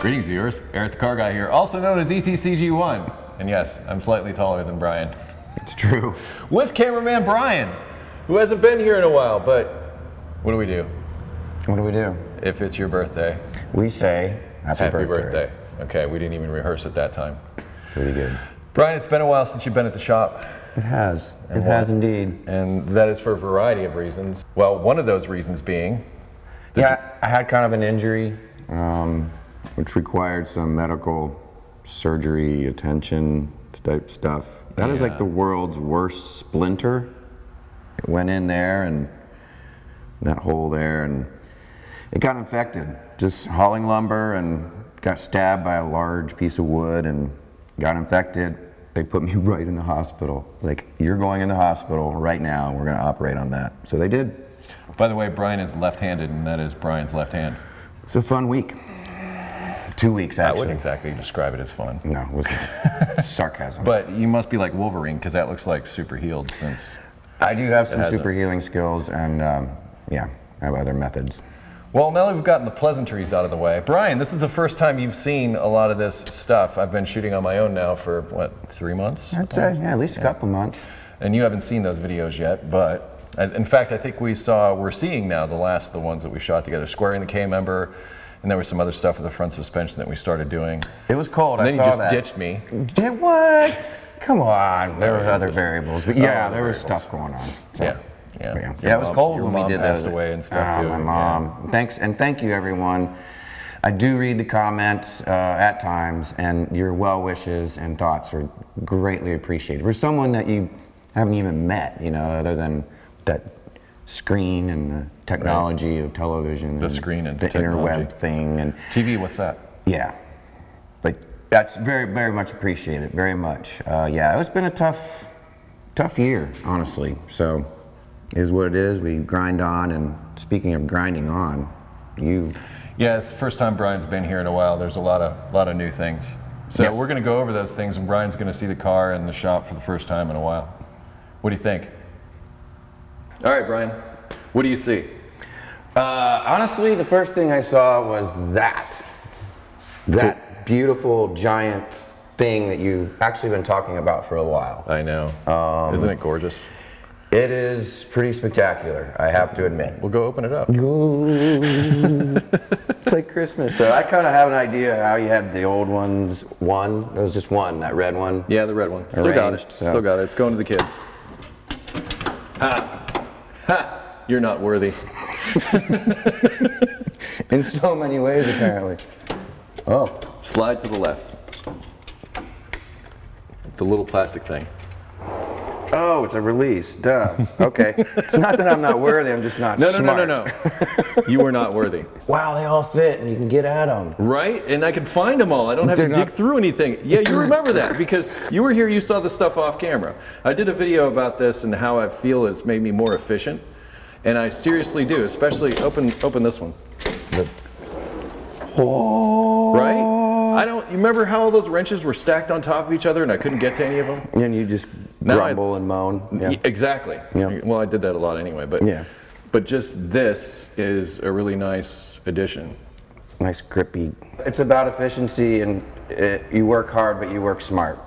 Greetings, viewers. Eric the Car Guy here, also known as ETCG1. And yes, I'm slightly taller than Brian. It's true. With cameraman Brian, who hasn't been here in a while, but what do we do? What do we do? If it's your birthday, we say happy birthday. Okay, we didn't even rehearse at that time. Pretty good. Brian, it's been a while since you've been at the shop. It has. It has indeed. And that is for a variety of reasons. Well, one of those reasons being... Yeah, I had kind of an injury, which required some medical surgery, attention type stuff. That is like the world's worst splinter. It went in there and that hole there, and it got infected. Just hauling lumber, and got stabbed by a large piece of wood and got infected. They put me right in the hospital. Like, you're going in the hospital right now, and we're gonna operate on that. So they did. By the way, Brian is left-handed, and that is Brian's left hand. It's a fun week. 2 weeks, actually. I wouldn't exactly describe it as fun. No, it wasn't. Sarcasm. But you must be like Wolverine, because that looks like super healed since... I do have some super healing skills, and yeah, I have other methods. Well, now that we've gotten the pleasantries out of the way, Brian, this is the first time you've seen a lot of this stuff. I've been shooting on my own now for, what, 3 months? I'd say, yeah, at least a couple months. And you haven't seen those videos yet, but in fact, I think we're seeing now the ones that we shot together, squaring the K-member, and there was some other stuff with the front suspension that we started doing. It was cold, and then you just ditched me. Did what? Come on, there was other variables, but yeah, there was stuff going on. So. Yeah, it was cold when we did that. Away and stuff too. My mom. Yeah. Thanks, and thank you, everyone. I do read the comments at times, and your well wishes and thoughts are greatly appreciated. For someone that you haven't even met, you know, other than that screen and the technology of television, the screen and the interweb thing, and TV. What's that? Yeah, but that's very, very much appreciated. Very much. Yeah, it's been a tough year, honestly. So. Is what it is. We grind on, and speaking of grinding on, Yeah, it's the first time Brian's been here in a while. There's a lot of new things. So we're going to go over those things, and Brian's going to see the car in the shop for the first time in a while. What do you think? All right, Brian, what do you see? Honestly, the first thing I saw was that beautiful giant thing that you've actually been talking about for a while. I know. Isn't it gorgeous? It is pretty spectacular, I have to admit. We'll go open it up. It's like Christmas. So I kind of have an idea how you had the old ones. It was just one, that red one. Yeah, the red one. Still got it. So. Still got it. It's going to the kids. Ha! Ha! You're not worthy. In so many ways, apparently. Oh. Slide to the left. The little plastic thing. Oh, it's a release. Duh. Okay. It's not that I'm not worthy, I'm just not smart. No. You are not worthy. Wow, they all fit and you can get at them. Right? And I can find them all. I don't have to dig through anything. Yeah, you remember that because you were here, you saw the stuff off camera. I did a video about this and how I feel it's made me more efficient. And I seriously do, especially open this one. Right? You remember how all those wrenches were stacked on top of each other and I couldn't get to any of them? And you just grumble and moan. Yeah. Exactly. Yeah. Well, I did that a lot anyway, but but just this is a really nice addition. Nice grippy. It's about efficiency, and you work hard, but you work smart.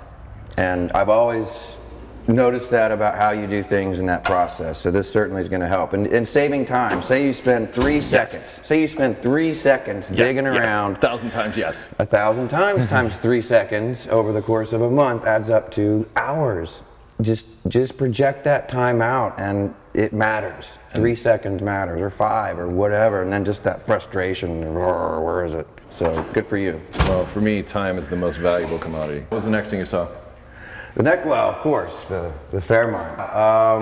And I've always noticed that about how you do things in that process. So this certainly is going to help. And saving time. Say you spend 3 seconds. Say you spend 3 seconds digging around. 1,000 times, yes. 1,000 times times 3 seconds over the course of a month adds up to hours. Just project that time out, and it matters. 3 seconds matters, or 5, or whatever, and then just that frustration. Where is it? So good for you. Well, for me, time is the most valuable commodity. What was the next thing you saw? Well, of course, the Fairmont.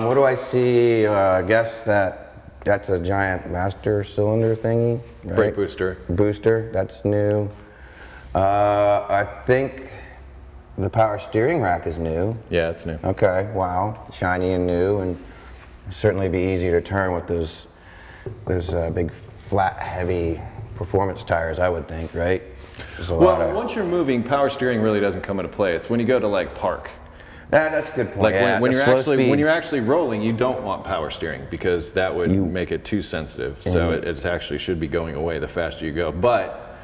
What do I see? I guess that's a giant master cylinder thingy. Right? Brake booster. Booster, that's new. I think the power steering rack is new. Yeah, it's new. Okay, wow, shiny and new, and certainly be easier to turn with those big, flat, heavy performance tires, I would think, right? Well, once you're moving, power steering really doesn't come into play. It's when you go to like park. That's a good point. Like when you're actually rolling, you don't want power steering because that would make it too sensitive. So it actually should be going away the faster you go. But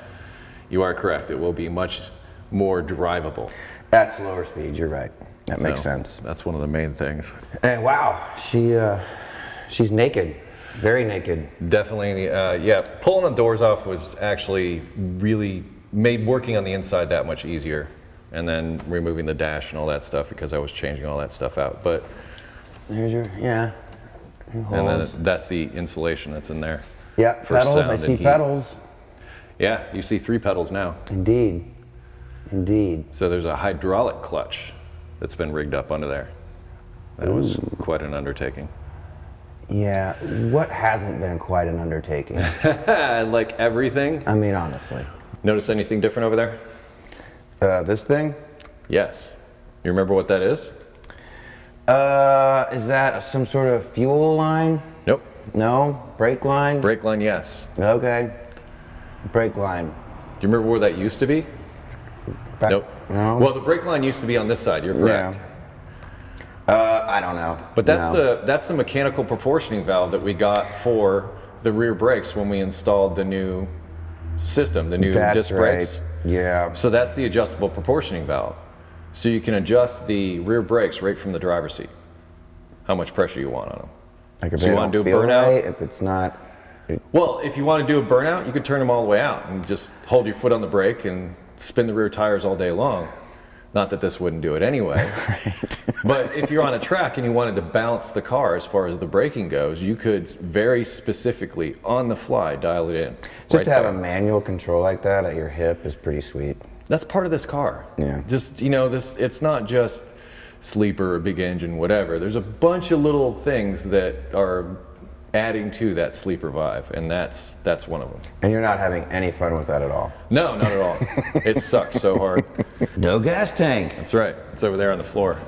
You are correct. It will be much more drivable. At slower speeds, you're right. That makes sense. That's one of the main things. And wow, she's naked, very naked. Definitely, yeah. Pulling the doors off was actually really made working on the inside that much easier, and then removing the dash and all that stuff because I was changing all that stuff out. But there's your and then that's the insulation that's in there. Yeah, pedals. I see pedals. Yeah, you see 3 pedals now. Indeed, indeed. So there's a hydraulic clutch that's been rigged up under there. That was quite an undertaking. Yeah, what hasn't been quite an undertaking? Like everything. I mean, honestly. Notice anything different over there? This thing? Yes. You remember what that is? Is that some sort of fuel line? Nope. No? Brake line? Brake line, yes. Okay. Brake line. Do you remember where that used to be? Nope. No? Well, the brake line used to be on this side, you're correct. Yeah. I don't know. But that's the mechanical proportioning valve that we got for the rear brakes when we installed the new system, the new disc brakes. Yeah. So that's the adjustable proportioning valve. So you can adjust the rear brakes right from the driver's seat. How much pressure you want on them. Like if so you want to do a burnout? Right, if it's not. Well, if you want to do a burnout, you could turn them all the way out and just hold your foot on the brake and spin the rear tires all day long. Not that this wouldn't do it anyway. Right. But if you're on a track and you wanted to balance the car as far as the braking goes, you could very specifically on the fly dial it in. Just to have a manual control like that at your hip is pretty sweet. That's part of this car. Yeah. Just, you know, it's not just sleeper or big engine, whatever. There's a bunch of little things that are adding to that sleeper vibe, and that's one of them. And you're not having any fun with that at all? No, not at all. It sucks so hard. No gas tank. That's right. It's over there on the floor.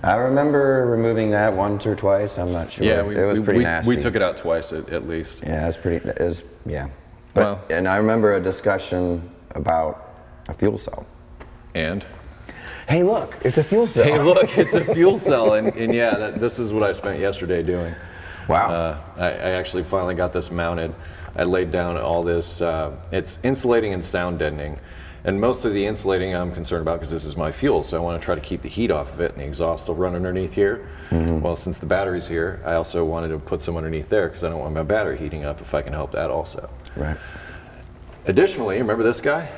I remember removing that once or twice. I'm not sure. Yeah, it was pretty nasty. We took it out twice at least. Yeah, yeah. But, and I remember a discussion about a fuel cell. And? Hey, look, it's a fuel cell. Hey, look, it's a fuel cell. And yeah, this is what I spent yesterday doing. Wow. I actually finally got this mounted. I laid down all this. It's insulating and sound deadening. And most of the insulating I'm concerned about because this is my fuel, so I want to try to keep the heat off of it, and the exhaust will run underneath here. Mm-hmm. Well, since the battery's here, I also wanted to put some underneath there because I don't want my battery heating up if I can help that also. Right. Additionally, remember this guy?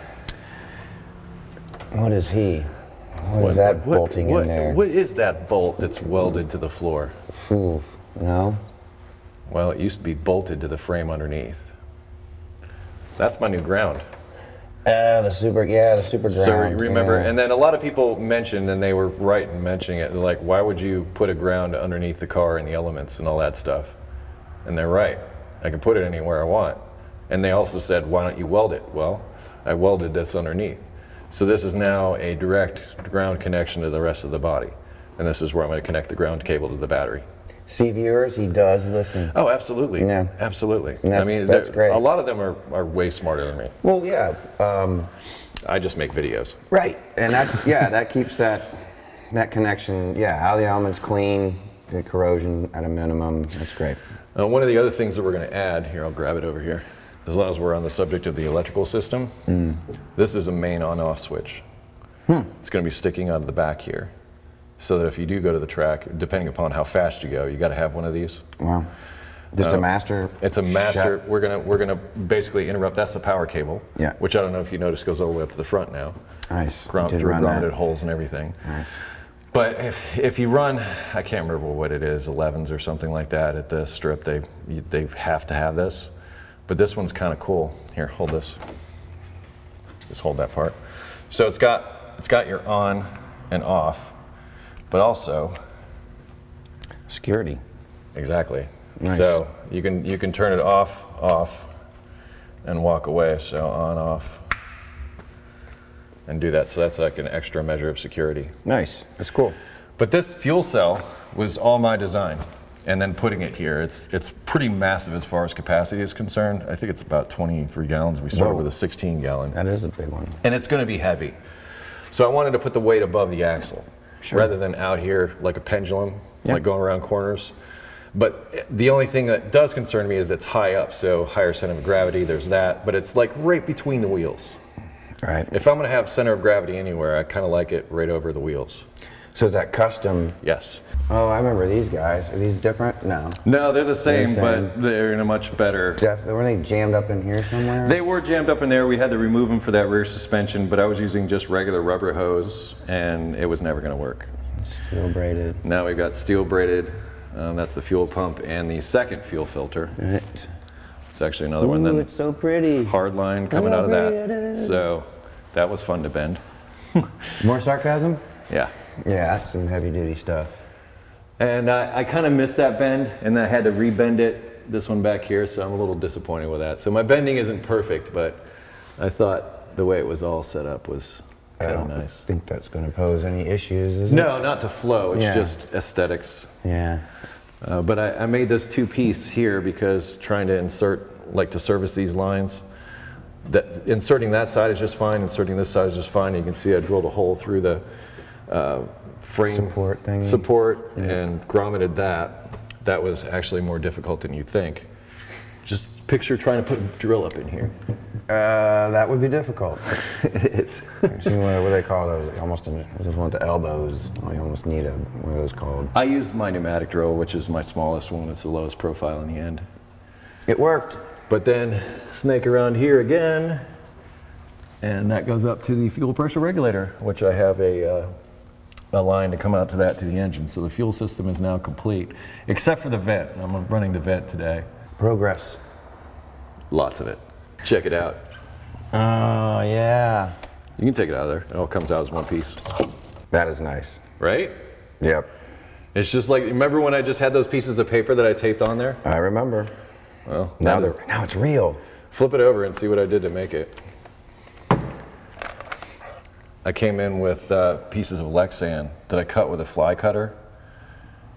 What is he? What is that bolting in there? What is that bolt that's welded to the floor? Oof. No? Well, it used to be bolted to the frame underneath. That's my new ground. The super ground. So remember, and then a lot of people mentioned, and they were right in mentioning it, they're like, why would you put a ground underneath the car and the elements and all that stuff? And they're right. I can put it anywhere I want. And they also said, why don't you weld it? Well, I welded this underneath. So this is now a direct ground connection to the rest of the body. And this is where I'm going to connect the ground cable to the battery. See, viewers, he does listen. Oh, absolutely. Yeah. Absolutely. I mean, that's great. A lot of them are way smarter than me. Well, yeah. I just make videos. Right. And that's, yeah, that keeps that connection, yeah, out of the elements clean, the corrosion at a minimum. That's great. One of the other things that we're going to add, here, I'll grab it over here, as long as we're on the subject of the electrical system, this is a main on-off switch. It's going to be sticking out of the back here. So that if you do go to the track, depending upon how fast you go, you got to have one of these. Wow. Just a master? It's a master. We're gonna basically interrupt. That's the power cable. Yeah. Which I don't know if you noticed goes all the way up to the front now. Nice. Through grounded holes and everything. Nice. But if you run, I can't remember what it is, 11s or something like that at the strip, they have to have this. But this one's kind of cool. Here, hold this. Just hold that part. So it's got your on and off. But also security. Exactly. Nice. So you can turn it off, and walk away. So on, off, and do that. So that's like an extra measure of security. Nice. That's cool. But this fuel cell was all my design, and then putting it here. It's pretty massive as far as capacity is concerned. I think it's about 23 gallons. We started with a 16 gallon. That is a big one. And it's going to be heavy. So I wanted to put the weight above the axle. Sure. Rather than out here like a pendulum, like going around corners. But the only thing that does concern me is it's high up, so higher center of gravity, there's that, but it's like right between the wheels. Right. If I'm going to have center of gravity anywhere, I kind of like it right over the wheels. So is that custom? Yes. Oh, I remember these guys. Are these different? No. No, they're the same, but they're in a much better... Were they jammed up in here somewhere? They were jammed up in there. We had to remove them for that rear suspension, but I was using just regular rubber hose, and it was never going to work. Steel braided. Now we've got steel braided. That's the fuel pump and the second fuel filter. Right. It's actually another one. Then It's so pretty. hard line coming out of that. So that was fun to bend. More sarcasm? Yeah. Yeah, that's some heavy duty stuff. And I kind of missed that bend, and I had to rebend it, this one back here, so I'm a little disappointed with that. So my bending isn't perfect, but I thought the way it was all set up was kind of nice. I don't think that's going to pose any issues, is it? No, not to flow. It's just aesthetics. Yeah. But I made this two-piece here because trying to insert, like to service these lines, that inserting that side is just fine, inserting this side is just fine. You can see I drilled a hole through the frame support thing. And grommeted that. That was actually more difficult than you think. Just picture trying to put a drill up in here. That would be difficult. It is. What do they call those? Almost those one with the elbows. You almost need what are those called? I used my pneumatic drill, which is my smallest one. It's the lowest profile in the end. It worked. But then snake around here again, and that goes up to the fuel pressure regulator, which I have a line to come out to that to the engine. So the fuel system is now complete, except for the vent. I'm running the vent today. Progress. Lots of it. Check it out. Oh, yeah. You can take it out of there. It all comes out as one piece. That is nice. Right? Yep. It's just like, remember when I just had those pieces of paper that I taped on there? I remember. Well, now it's real. Flip it over and see what I did to make it. I came in with pieces of Lexan that I cut with a fly cutter,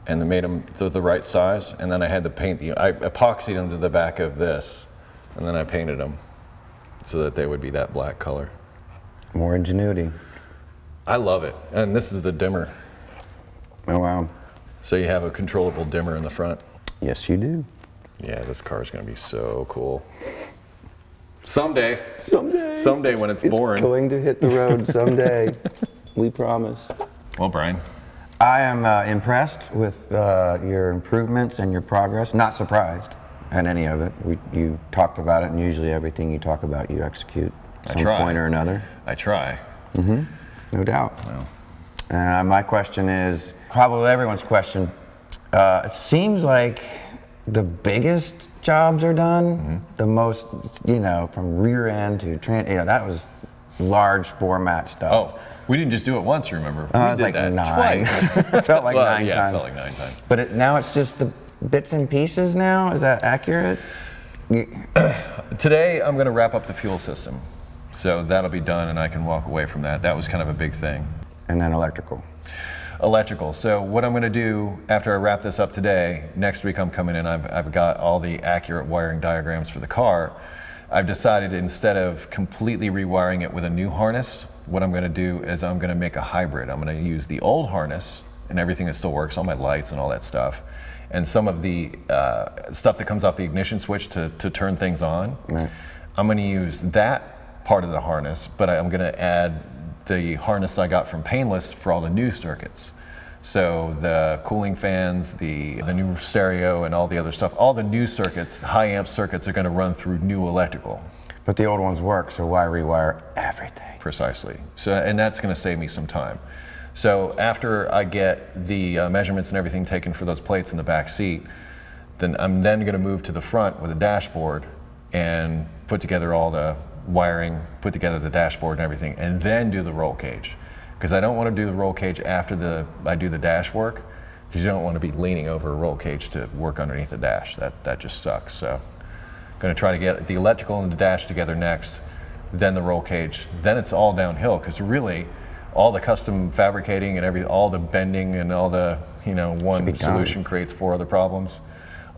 and they made them the right size, and then I had to paint I epoxied them to the back of this, and then I painted them so that they would be that black color. More ingenuity. I love it. And this is the dimmer. Oh, wow. So you have a controllable dimmer in the front. Yes, you do. Yeah, this car is going to be so cool. Someday. Someday. Someday when it's born. It's going to hit the road someday. We promise. Well, Brian. I am impressed with your improvements and your progress. Not surprised at any of it. You talked about it, and usually everything you talk about, you execute at some point or another. I try. Mm-hmm. No doubt. Well. My question is probably everyone's question. It seems like the biggest jobs are done, the most, from rear end to that was large format stuff. Oh, we didn't just do it once, remember? We did like that 9. It felt like 9 times. Yeah, it felt like 9 times. But now it's just the bits and pieces now? Is that accurate? Today, I'm going to wrap up the fuel system. So that'll be done, and I can walk away from that. That was kind of a big thing. And then electrical. Electrical. So what I'm going to do after I wrap this up today, next week I'm coming in, I've got all the accurate wiring diagrams for the car. I've decided instead of completely rewiring it with a new harness, what I'm going to do is I'm going to make a hybrid. I'm going to use the old harness and everything that still works, all my lights and all that stuff, and some of the stuff that comes off the ignition switch to turn things on. Right. I'm going to use that part of the harness, but I'm going to add the harness I got from Painless for all the new circuits. So the cooling fans, the new stereo and all the other stuff, all the new circuits, high amp circuits are going to run through new electrical. But the old ones work, so why rewire everything? Precisely. So, and that's going to save me some time. So after I get the measurements and everything taken for those plates in the back seat, then I'm then going to move to the front with a dashboard and put together all the wiring, put together the dashboard and everything, and then do the roll cage. Because I don't want to do the roll cage after I do the dash work, because you don't want to be leaning over a roll cage to work underneath the dash. That just sucks. So I'm going to try to get the electrical and the dash together next, then the roll cage. Then it's all downhill, because really all the custom fabricating and all the bending and all the, one solution creates 4 other problems.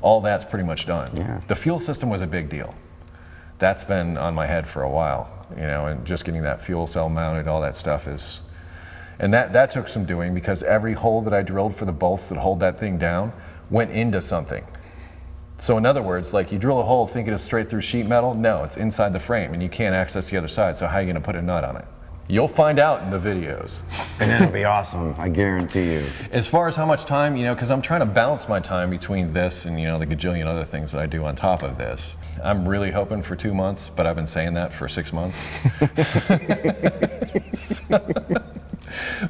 All that's pretty much done. Yeah. The fuel system was a big deal. That's been on my head for a while, and just getting that fuel cell mounted, all that stuff is, and that took some doing, because every hole that I drilled for the bolts that hold that thing down went into something. So in other words, like you drill a hole thinking it's straight through sheet metal. No, it's inside the frame and you can't access the other side. So how are you going to put a nut on it? You'll find out in the videos. And it'll be awesome, I guarantee you. As far as how much time, because I'm trying to balance my time between this and, the gajillion other things that I do on top of this. I'm really hoping for 2 months, but I've been saying that for 6 months.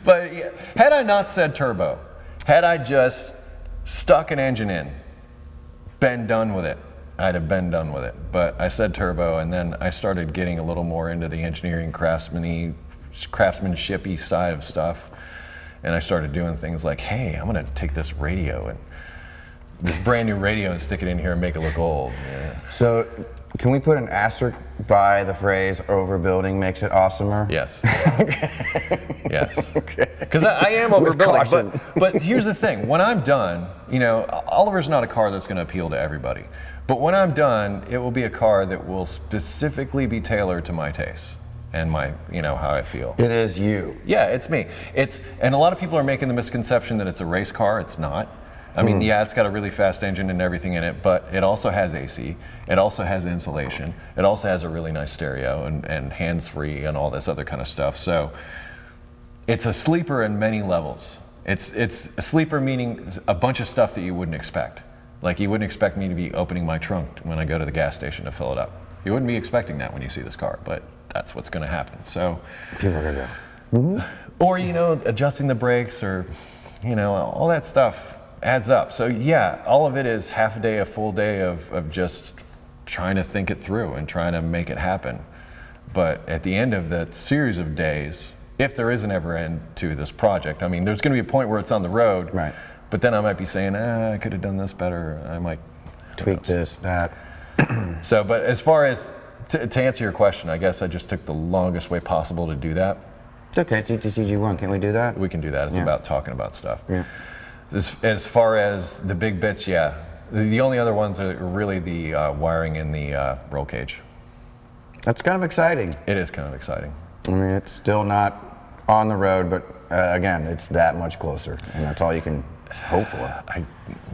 But had I not said turbo, had I just stuck an engine in, been done with it, I'd have been done with it. But I said turbo, and then I started getting a little more into the engineering craftsmanship-y side of stuff. And I started doing things like, hey, I'm gonna take this radio and this brand new radio and stick it in here and make it look old. Yeah. So, can we put an asterisk by the phrase overbuilding makes it awesomer? Yes. Okay. Yes. Okay. Because I am overbuilding, but here's the thing. When I'm done, Oliver's not a car that's gonna appeal to everybody. But when I'm done, it will be a car that will specifically be tailored to my taste and my, how I feel. It is you. Yeah, it's me. And a lot of people are making the misconception that it's a race car. It's not. I mean, yeah, it's got a really fast engine and everything in it, but it also has AC. It also has insulation. It also has a really nice stereo and hands-free and all this other kind of stuff. So it's a sleeper in many levels. It's a sleeper meaning a bunch of stuff that you wouldn't expect. Like you wouldn't expect me to be opening my trunk when I go to the gas station to fill it up. You wouldn't be expecting that when you see this car, but that's what's going to happen. So people are going to go. Or, adjusting the brakes or, all that stuff adds up. So yeah, all of it is half a day, a full day of just trying to think it through and trying to make it happen. But at the end of that series of days, if there is an ever end to this project, I mean, there's going to be a point where it's on the road. Right. But then I might be saying, I could have done this better. I might tweak this, that. So, but as far as to answer your question, I guess I just took the longest way possible to do that. It's okay, it's ETCG1, can we do that? We can do that. It's about talking about stuff. Yeah. As far as the big bits, yeah. The only other ones are really the wiring in the roll cage. That's kind of exciting. It is kind of exciting. I mean, it's still not on the road, but again, it's that much closer, and that's all you can hope for.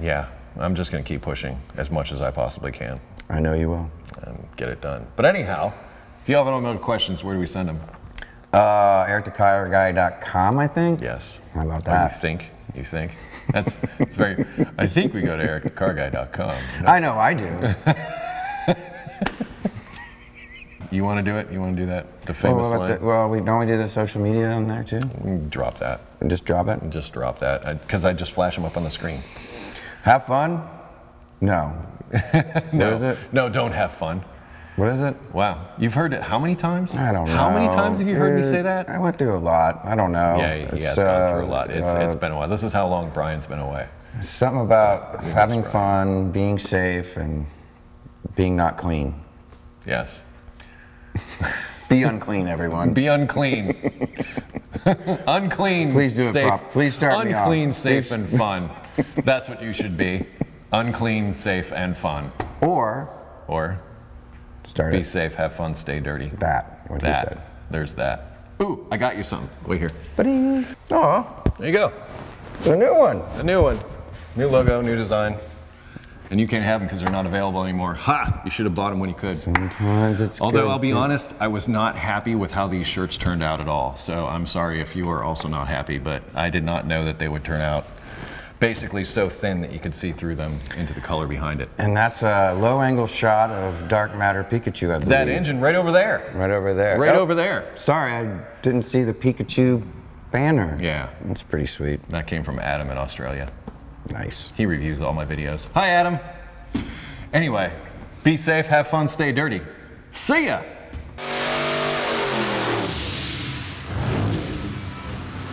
Yeah, I'm just going to keep pushing as much as I possibly can. I know you will. And get it done. But anyhow, if you have any other questions, where do we send them? EricTheCarGuy.com, I think. Yes. How about that? You think? It's very. I think we go to EricTheCarGuy.com. I know I do. You want to do it? You want to do that? The famous line? Don't we do the social media on there too? We can drop that. And just drop it? And just drop that. Because I just flash them up on the screen. Have fun? No. No. What is it? No, don't have fun. What is it? Wow. You've heard it how many times? I don't know. How many times have you heard me say that? I went through a lot. I don't know. Yeah, he has gone through a lot. It's been a while. This is how long Brian's been away. Something about having fun, being safe, and being not clean. Yes. Be unclean, everyone. Be unclean. Unclean. Please do it properly. Please start me off. Unclean, safe, and fun. That's what you should be. Unclean, safe, and fun. Or start be safe, have fun, stay dirty. What he said. There's that. Ooh, I got you something. Wait here. Ba-ding. Oh, there you go. A new one. A new one. New logo, new design. And you can't have them because they're not available anymore. Ha! You should have bought them when you could. Sometimes it's Although I'll be honest, I was not happy with how these shirts turned out at all. So I'm sorry if you are also not happy, but I did not know that they would turn out basically so thin that you could see through them into the color behind it. And that's a low-angle shot of Dark Matter Pikachu, I believe. That engine right over there. Right over there. Right over there. Sorry, I didn't see the Pikachu banner. Yeah. That's pretty sweet. That came from Adam in Australia. Nice. He reviews all my videos. Hi, Adam. Anyway, be safe, have fun, stay dirty. See ya!